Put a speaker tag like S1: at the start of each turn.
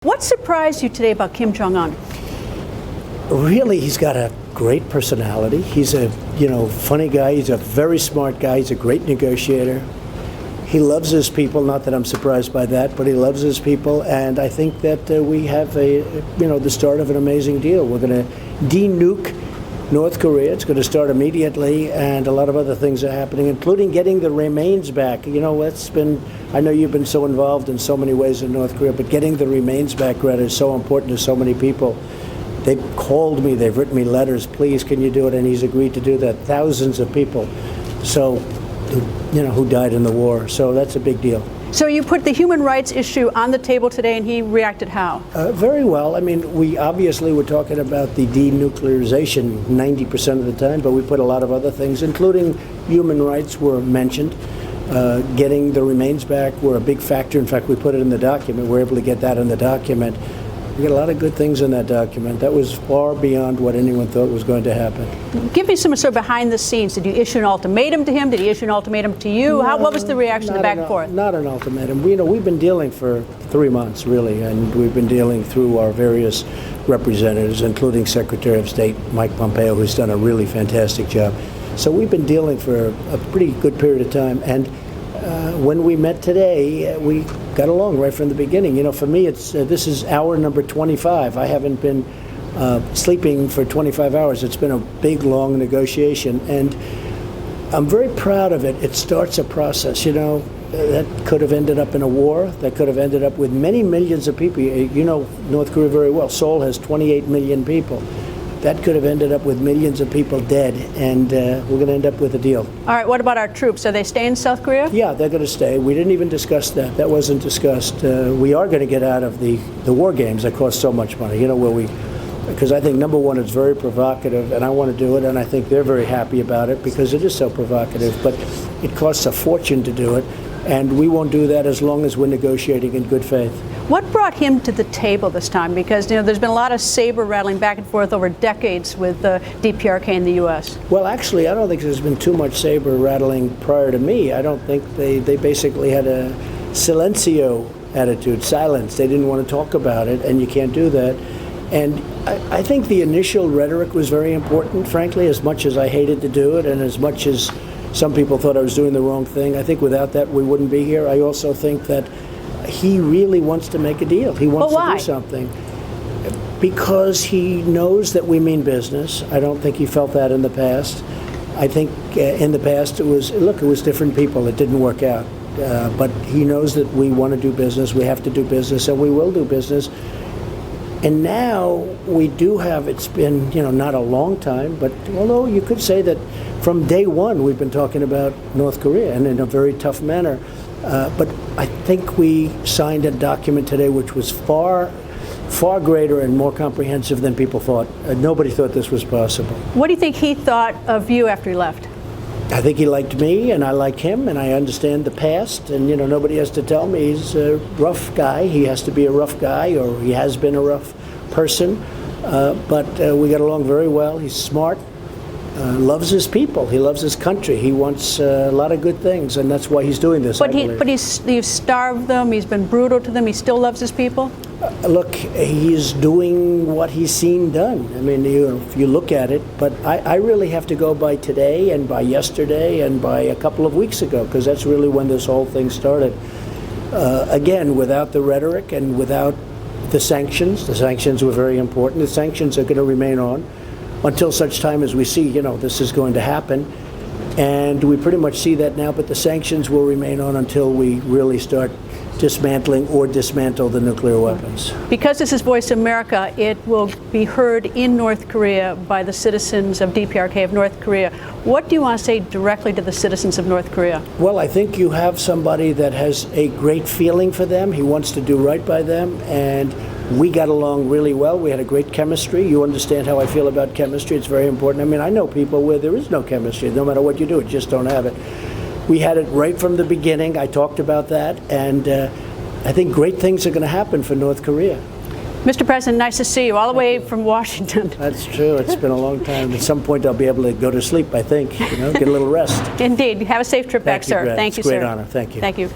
S1: What surprised you today about Kim Jong-un?
S2: Really, he's got a great personality. He's a, funny guy. He's a very smart guy. He's a great negotiator. He loves his people. Not that I'm surprised by that, but he loves his people. And I think that we have the start of an amazing deal. We're going to de-nuke North Korea. It's going to start immediately, and a lot of other things are happening, including getting the remains back. I know you've been so involved in so many ways in North Korea, but getting the remains back, Greta, is so important to so many people. They've called me, they've written me letters, please, can you do it? And he's agreed to do that. Thousands of people, who died in the war. So that's a big deal.
S1: So you put the human rights issue on the table today, and he reacted how?
S2: Very well. I mean, we obviously were talking about the denuclearization 90% of the time, but we put a lot of other things, including human rights were mentioned. Getting the remains back were a big factor. In fact, we put it in the document. We're able to get that in the document. We got a lot of good things in that document. That was far beyond what anyone thought was going to happen.
S1: Give me some sort of behind the scenes. Did you issue an ultimatum to him? Did he issue an ultimatum to you? What was the reaction, the back and forth?
S2: Not an ultimatum. We've been dealing for 3 months, really, and we've been dealing through our various representatives, including Secretary of State Mike Pompeo, who's done a really fantastic job. So we've been dealing for a pretty good period of time, and when we met today, we got along right from the beginning. For me, this is hour number 25. I haven't been sleeping for 25 hours. It's been a big, long negotiation, and I'm very proud of it. It starts a process, that could have ended up in a war, that could have ended up with many millions of people. You know North Korea very well. Seoul has 28 million people. That could have ended up with millions of people dead, and we're going to end up with a deal.
S1: All right, what about our troops? Are they staying in South Korea?
S2: Yeah, they're going to stay. We didn't even discuss that. That wasn't discussed. We are going to get out of the war games that cost so much money, because I think, number one, it's very provocative, and I want to do it, and I think they're very happy about it because it is so provocative, but it costs a fortune to do it, and we won't do that as long as we're negotiating in good faith.
S1: What brought him to the table this time? Because there's been a lot of saber rattling back and forth over decades with the DPRK in the U.S.
S2: Well, actually, I don't think there's been too much saber rattling prior to me. I don't think they basically had a silencio attitude, silence. They didn't want to talk about it, and you can't do that. And I think the initial rhetoric was very important, frankly, as much as I hated to do it and as much as some people thought I was doing the wrong thing. I think without that, we wouldn't be here. I also think that he really wants to make a deal. He wants to do something because he knows that we mean business. I don't think he felt that in the past. I think in the past it was different people. It didn't work out. But he knows that we want to do business. We have to do business, and we will do business. And now we do have, it's been, not a long time, but although you could say that from day one we've been talking about North Korea, and in a very tough manner. But I think we signed a document today which was far, far greater and more comprehensive than people thought. Nobody thought this was possible.
S1: What do you think he thought of you after he left?
S2: I think he liked me, and I like him, and I understand the past, and nobody has to tell me he's a rough guy. He has to be a rough guy, or he has been a rough person, but we got along very well. He's smart, loves his people, he loves his country, he wants a lot of good things, and that's why he's doing this. But
S1: he's starved them, he's been brutal to them, he still loves his people?
S2: Look, he's doing what he's seen done. I mean, if you look at it, but I really have to go by today and by yesterday and by a couple of weeks ago, because that's really when this whole thing started. Again, without the rhetoric and without the sanctions were very important. The sanctions are going to remain on until such time as we see, this is going to happen. And we pretty much see that now, but the sanctions will remain on until we really start dismantling or dismantle the nuclear weapons.
S1: Because this is Voice America, it will be heard in North Korea by the citizens of DPRK of North Korea. What do you want to say directly to the citizens of North Korea?
S2: Well, I think you have somebody that has a great feeling for them. He wants to do right by them, and we got along really well. We had a great chemistry. You understand how I feel about chemistry. It's very important. I mean, I know people where there is no chemistry. No matter what you do, it just don't have it. We had it right from the beginning. I talked about that, and I think great things are going to happen for North Korea.
S1: Mr. President, nice to see you all the way from Washington.
S2: That's true. It's been a long time. At some point, I'll be able to go to sleep, I think, get a little rest.
S1: Indeed. Have a safe trip back, sir.
S2: Thank you,
S1: sir.
S2: It's a great honor. Thank you.
S1: Thank you.